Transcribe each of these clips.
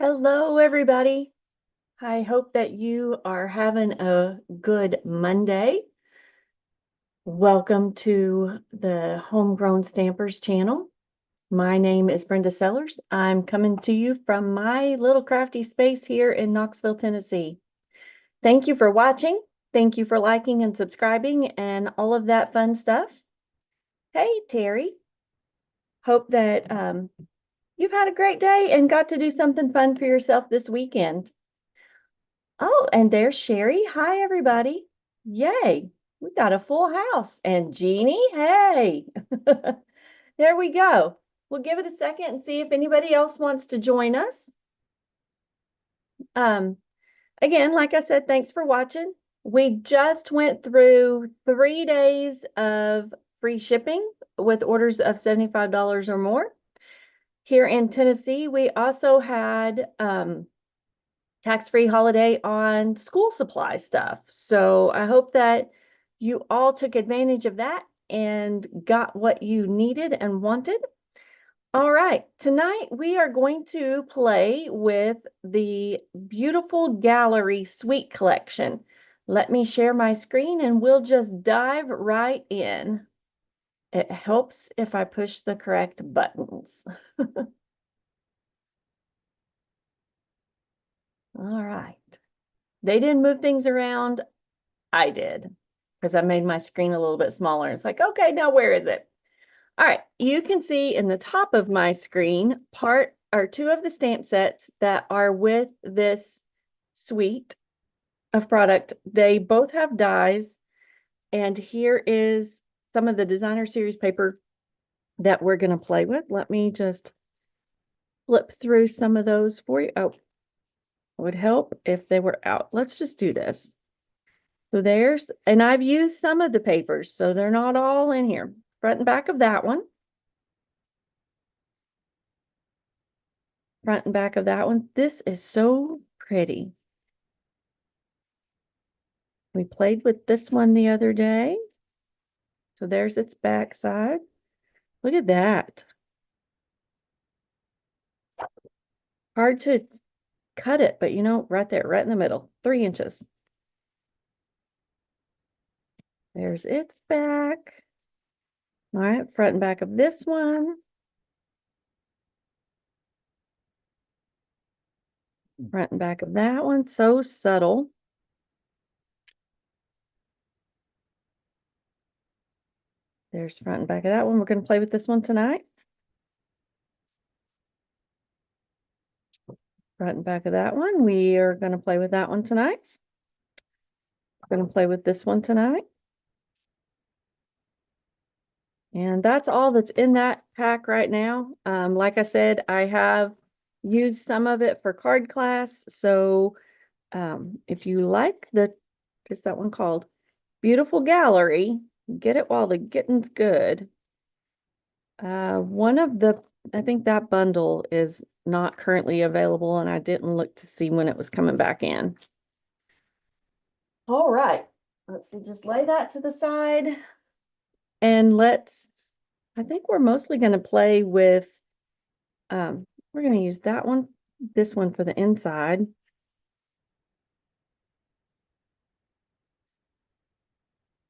Hello, everybody. I hope that you are having a good Monday. Welcome to the Homegrown Stampers channel. My name is Brenda Sellers. I'm coming to you from my little crafty space here in Knoxville, Tennessee. Thank you for watching. Thank you for liking and subscribing and all of that fun stuff. Hey, Terry. Hope that you've had a great day and got to do something fun for yourself this weekend. Oh, and there's Sherry. Hi, everybody. Yay. We got a full house. And Jeannie, hey. There we go. We'll give it a second and see if anybody else wants to join us. Um, Again, like I said, thanks for watching. We just went through 3 days of free shipping with orders of $75 or more. Here in Tennessee, we also had tax-free holiday on school supply stuff. So I hope that you all took advantage of that and got what you needed and wanted. All right, tonight we are going to play with the Beautiful Gallery Suite Collection. Let me share my screen and we'll just dive right in. It helps if I push the correct buttons. All right. They didn't move things around. I did, because I made my screen a little bit smaller. It's like, okay, now where is it? All right, you can see in the top of my screen part or two of the stamp sets that are with this suite of product. They both have dies, and here is some of the designer series paper that we're going to play with. Let me just flip through some of those for you. Oh, it would help if they were out. Let's just do this. So there's, and I've used some of the papers, so they're not all in here. Front and back of that one. Front and back of that one. This is so pretty. We played with this one the other day. So there's its back side. Look at that. Hard to cut it, but you know, right there, right in the middle, 3 inches. There's its back. All right, front and back of this one. Front and back of that one, so subtle. There's front and back of that one. We're going to play with this one tonight. Front and back of that one. We are going to play with that one tonight. We're going to play with this one tonight. And that's all that's in that pack right now. Like I said, I have used some of it for card class. So if you like what's that one called? Beautiful Gallery, get it while the getting's good. I think that bundle is not currently available, and I didn't look to see when it was coming back in. All right, let's just lay that to the side. And I think we're mostly going to play with, we're going to use this one for the inside.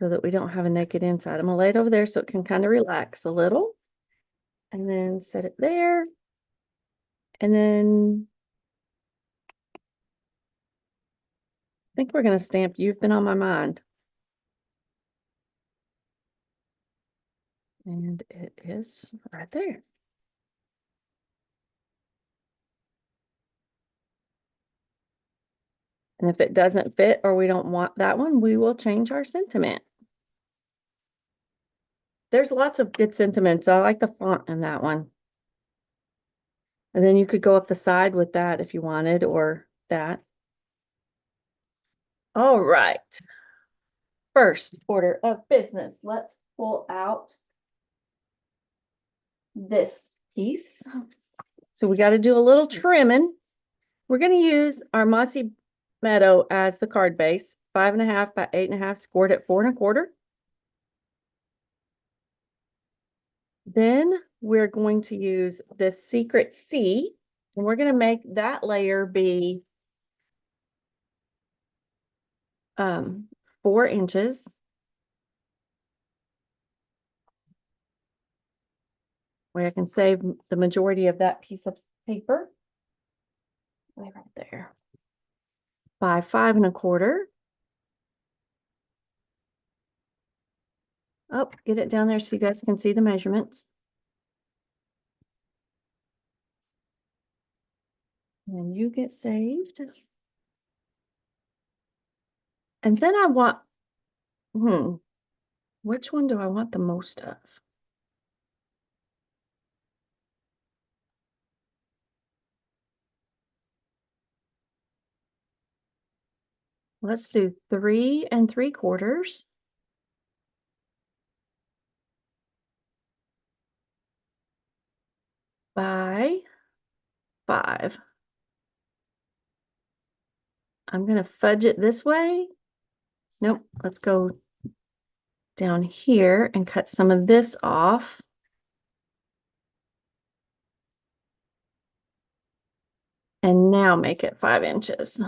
So that we don't have a naked inside. I'm going to lay it over there so it can kind of relax a little. And then set it there. And then I think we're going to stamp You've Been on My Mind. And it is right there. And if it doesn't fit or we don't want that one, we will change our sentiment. There's lots of good sentiments. I like the font in that one. And then you could go up the side with that if you wanted, or that. All right. First order of business. Let's pull out this piece. So we got to do a little trimming. We're going to use our Mossy Meadow as the card base, 5.5 by 8.5, scored at 4 1/4. Then we're going to use this Secret C And we're going to make that layer be 4 inches. Where I can save the majority of that piece of paper. Right there. By 5 1/4. Oh, get it down there so you guys can see the measurements. And you get saved. And then I want, which one do I want the most of? Let's do 3 3/4 by 5. I'm going to fudge it this way. Nope, let's go down here and cut some of this off. And now make it 5 inches.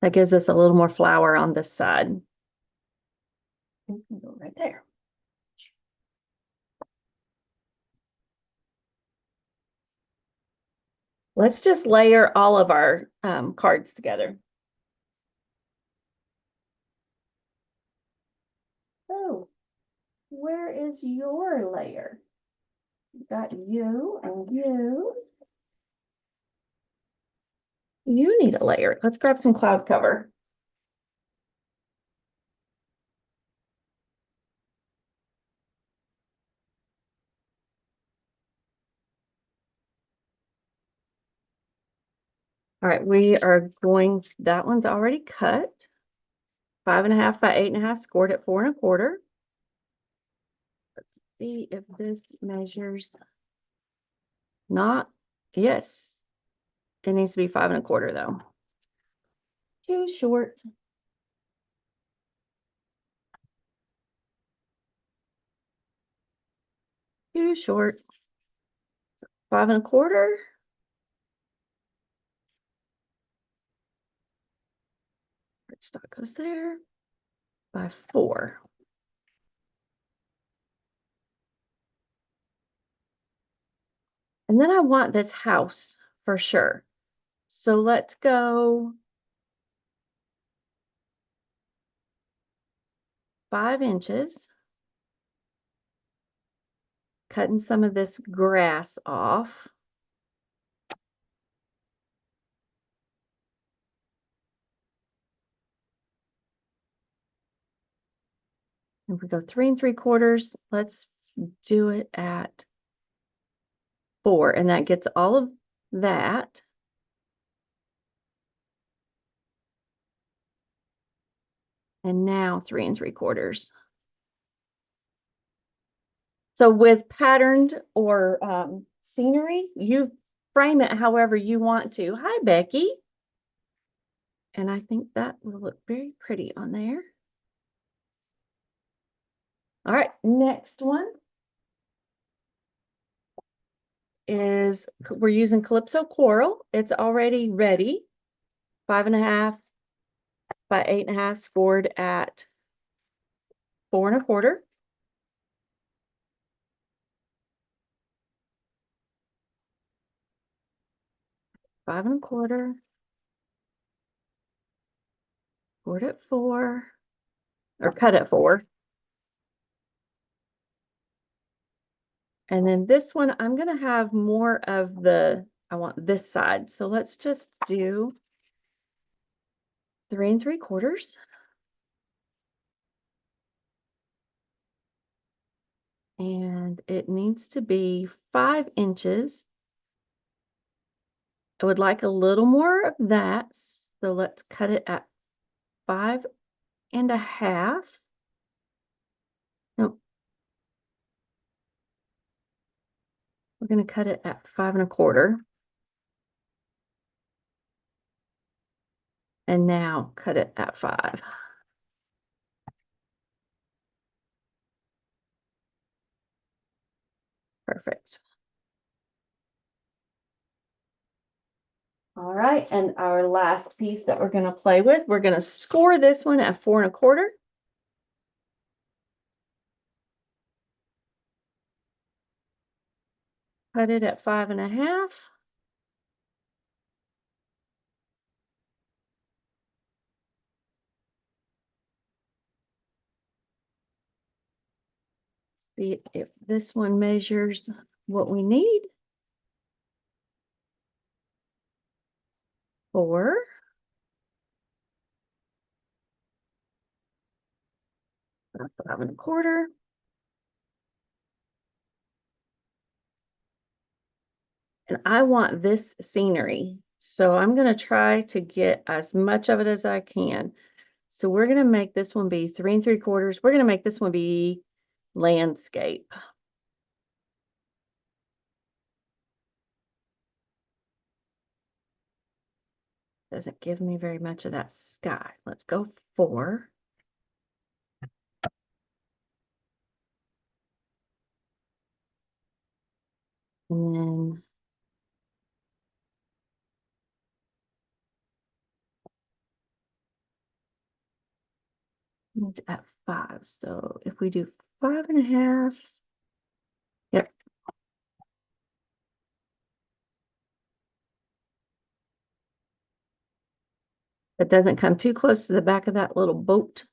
That gives us a little more flour on this side. We can go right there. Let's just layer all of our cards together. So, where is your layer? We've got you and you. You need a layer. Let's grab some cloud cover. All right, we are going, that one's already cut. 5 1/2 by 8 1/2, scored at 4 1/4. Let's see if this measures. Not, yes. It needs to be 5 1/4 though. Too short. Too short. 5 1/4. Stock goes there by 4. And then I want this house for sure. So let's go 5 inches. Cutting some of this grass off. If we go 3 3/4, let's do it at 4, and that gets all of that. And now 3 3/4. So with patterned or scenery, you frame it however you want to. Hi, Becky. And I think that will look very pretty on there. All right, next one is we're using Calypso Coral. It's already ready. 5 1/2 by 8 1/2, scored at 4 1/4. Five and a quarter, scored at 4, or cut at 4. And then this one, I'm going to have more of the, I want this side. So let's just do 3 3/4. And it needs to be 5 inches. I would like a little more of that. So let's cut it at 5 1/2. Nope. We're going to cut it at 5 1/4. And now cut it at 5. Perfect. All right, and our last piece that we're going to play with, we're going to score this one at 4 1/4. Cut it at 5 1/2. See if this one measures what we need. 4. 5 1/4. And I want this scenery. So I'm going to try to get as much of it as I can. So we're going to make this one be 3 3/4. We're going to make this one be landscape. Doesn't give me very much of that sky. Let's go 4. And then it's at 5. So if we do 5 1/2, yep. It doesn't come too close to the back of that little boat.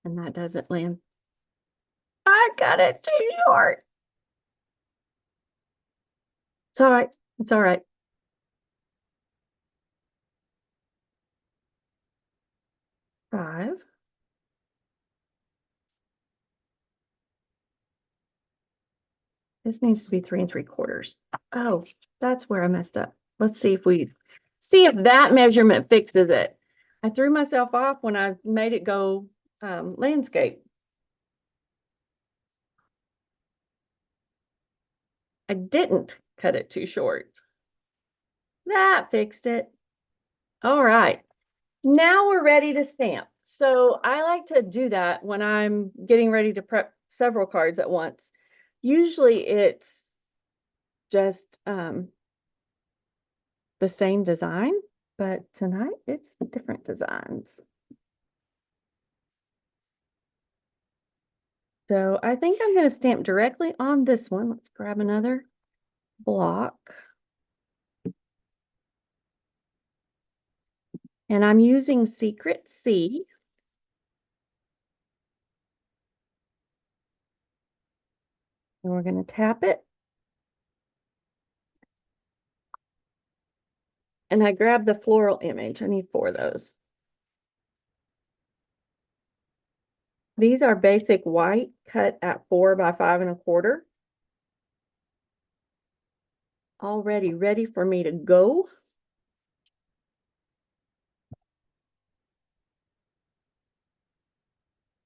And that doesn't land. I got it too short. It's all right. It's all right. 5. This needs to be 3 3/4. Oh, that's where I messed up. Let's see if that measurement fixes it. I threw myself off when I made it go landscape. I didn't cut it too short. That fixed it. All right. Now we're ready to stamp. So I like to do that when I'm getting ready to prep several cards at once. Usually it's just the same design, but tonight it's different designs. So I think I'm going to stamp directly on this one. Let's grab another block. And I'm using Secret C. And we're going to tap it. And I grabbed the floral image. I need 4 of those. These are basic white cut at 4 by 5 1/4. Already ready for me to go.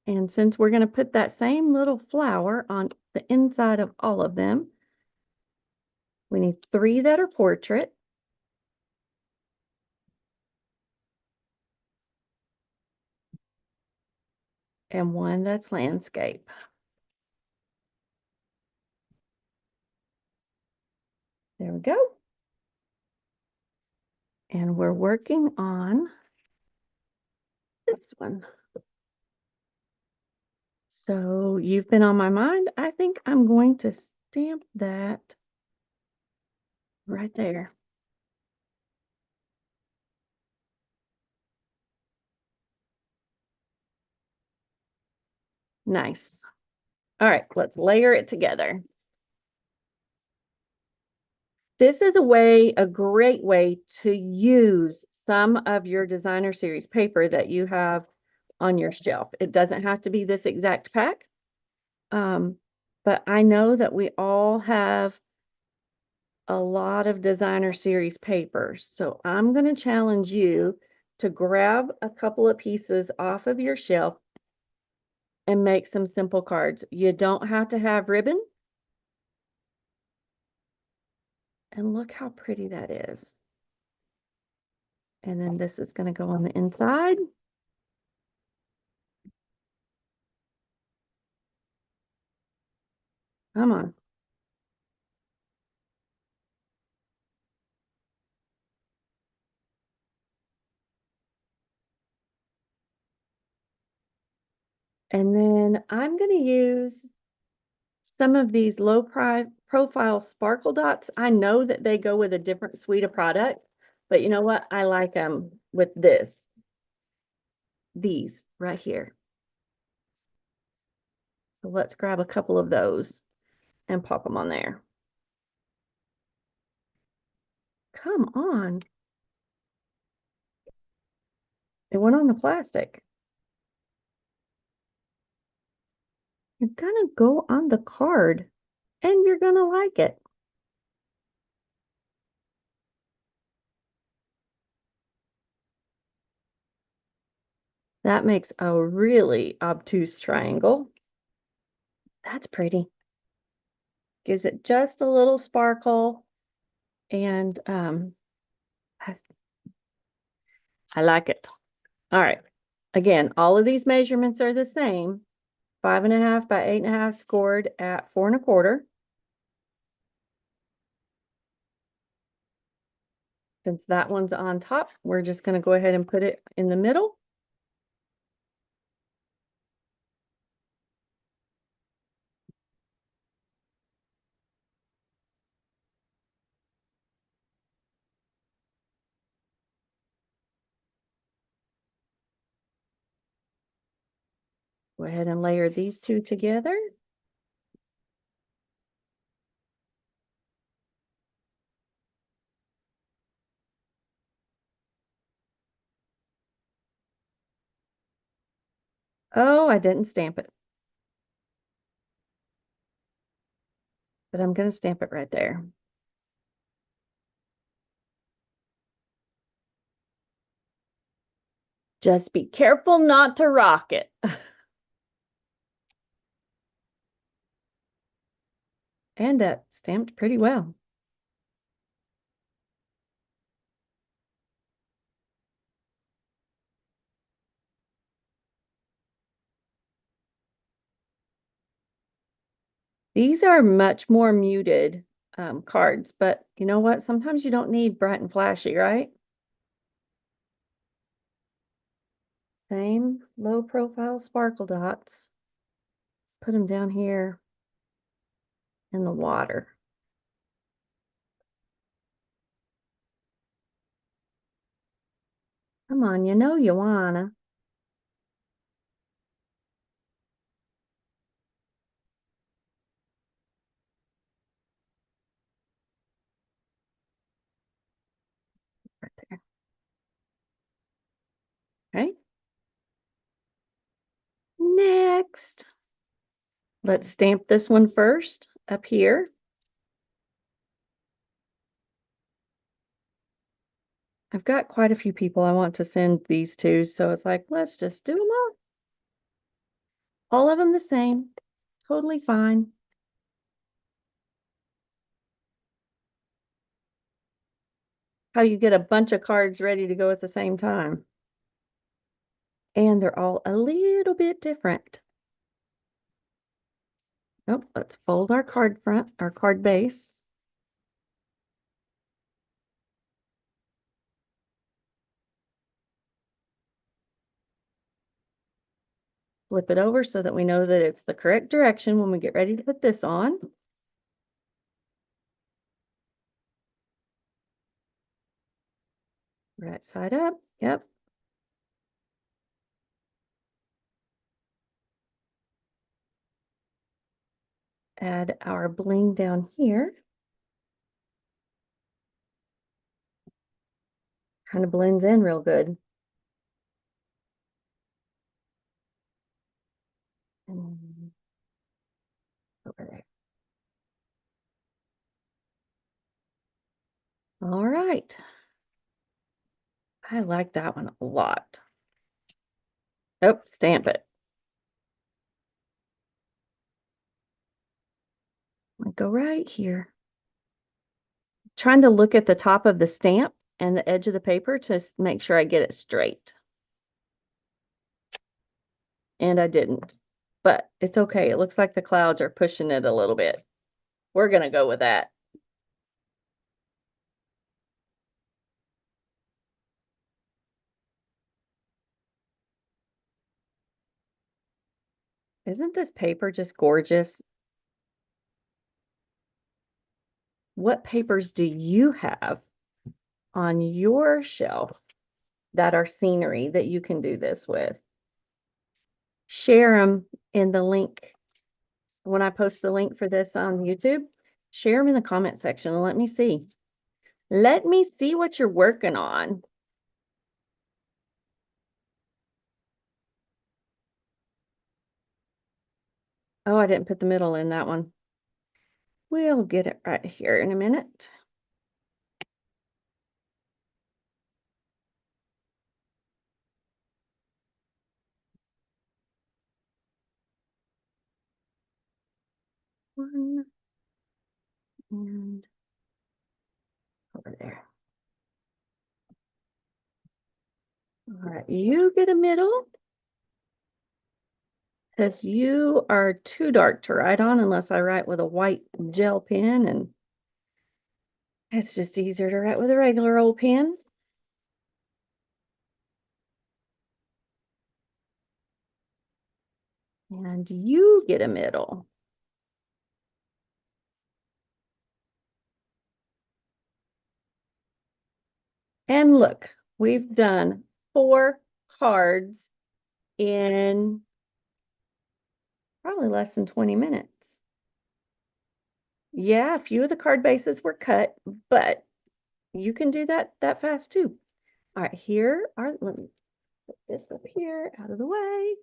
And since we're going to put that same little flower on the inside of all of them, we need 3 that are portrait. And 1 that's landscape. There we go. And we're working on this one. So you've been on my mind. I think I'm going to stamp that right there. Nice. All right, let's layer it together. This is a great way to use some of your designer series paper that you have on your shelf. It doesn't have to be this exact pack. But I know that we all have a lot of designer series papers. So I'm going to challenge you to grab a couple of pieces off of your shelf and make some simple cards. You don't have to have ribbon. And look how pretty that is. And then this is going to go on the inside. Come on. And then I'm going to use some of these low profile sparkle dots. I know that they go with a different suite of product, but you know what? I like them with these right here. So let's grab a couple of those and pop them on there. Come on. It went on the plastic. You're gonna go on the card and you're gonna like it. That makes a really obtuse triangle. That's pretty. Gives it just a little sparkle, and I like it. All right. Again, all of these measurements are the same. 5.5 by 8.5 scored at 4.25. Since that one's on top, we're just going to go ahead and put it in the middle. Go ahead and layer these two together. Oh, I didn't stamp it. But I'm going to stamp it right there. Just be careful not to rock it. And that stamped pretty well. These are much more muted cards, but you know what? Sometimes you don't need bright and flashy, right? Same low profile sparkle dots. Put them down here in the water. Come on, you know you wanna. Right there. Right? Next. Let's stamp this one first up here. I've got quite a few people I want to send these to, so it's like, let's just do them all. All of them the same. Totally fine. How you get a bunch of cards ready to go at the same time. And they're all a little bit different. Oh, let's fold our card front, our card base. Flip it over so that we know that it's the correct direction when we get ready to put this on. Right side up, yep. Add our bling down here. Kind of blends in real good. And over there. All right. I like that one a lot. Oh, stamp it. I go right here. Trying to look at the top of the stamp and the edge of the paper to make sure I get it straight. And I didn't, but it's okay. It looks like the clouds are pushing it a little bit. We're going to go with that. Isn't this paper just gorgeous? What papers do you have on your shelf that are scenery that you can do this with? Share them in the link. When I post the link for this on YouTube, share them in the comment section and let me see. Let me see what you're working on. Oh, I didn't put the middle in that one. We'll get it right here in a minute. One and over there. All right, you get a middle because you are too dark to write on unless I write with a white gel pen, and it's just easier to write with a regular old pen. And you get a middle. And look, we've done 4 cards in probably less than 20 minutes. Yeah, a few of the card bases were cut, but you can do that fast too. All right, let me put this up here out of the way.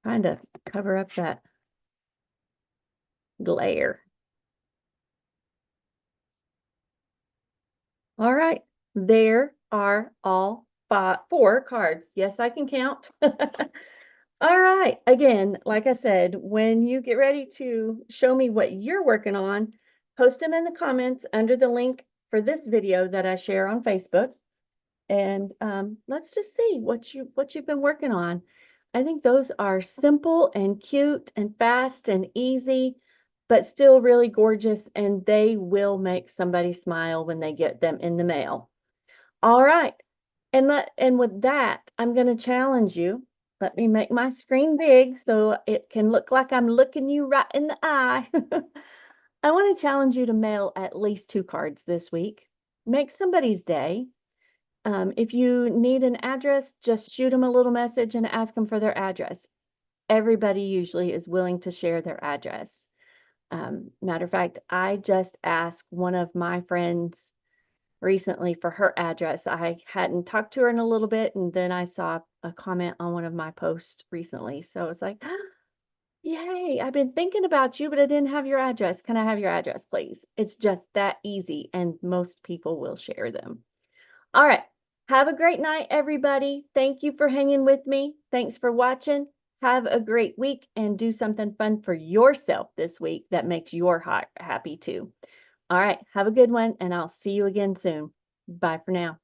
Trying to cover up that glare. All right, there are all 4 cards. Yes, I can count. All right, again, like I said, when you get ready to show me what you're working on, post them in the comments under the link for this video that I share on Facebook. And let's just see what you've been working on. I think those are simple and cute and fast and easy, but still really gorgeous, and they will make somebody smile when they get them in the mail. All right. And with that, I'm going to challenge you. Let me make my screen big so it can look like I'm looking you right in the eye. I want to challenge you to mail at least 2 cards this week. Make somebody's day. If you need an address, just shoot them a little message and ask them for their address. Everybody usually is willing to share their address. Matter of fact, I just asked one of my friends recently for her address. I hadn't talked to her in a little bit, and then I saw a comment on one of my posts recently. So it's like, yay, I've been thinking about you, but I didn't have your address. Can I have your address, please? It's just that easy, and most people will share them. All right. Have a great night, everybody. Thank you for hanging with me. Thanks for watching. Have a great week and do something fun for yourself this week that makes your heart happy too. All right. Have a good one, and I'll see you again soon. Bye for now.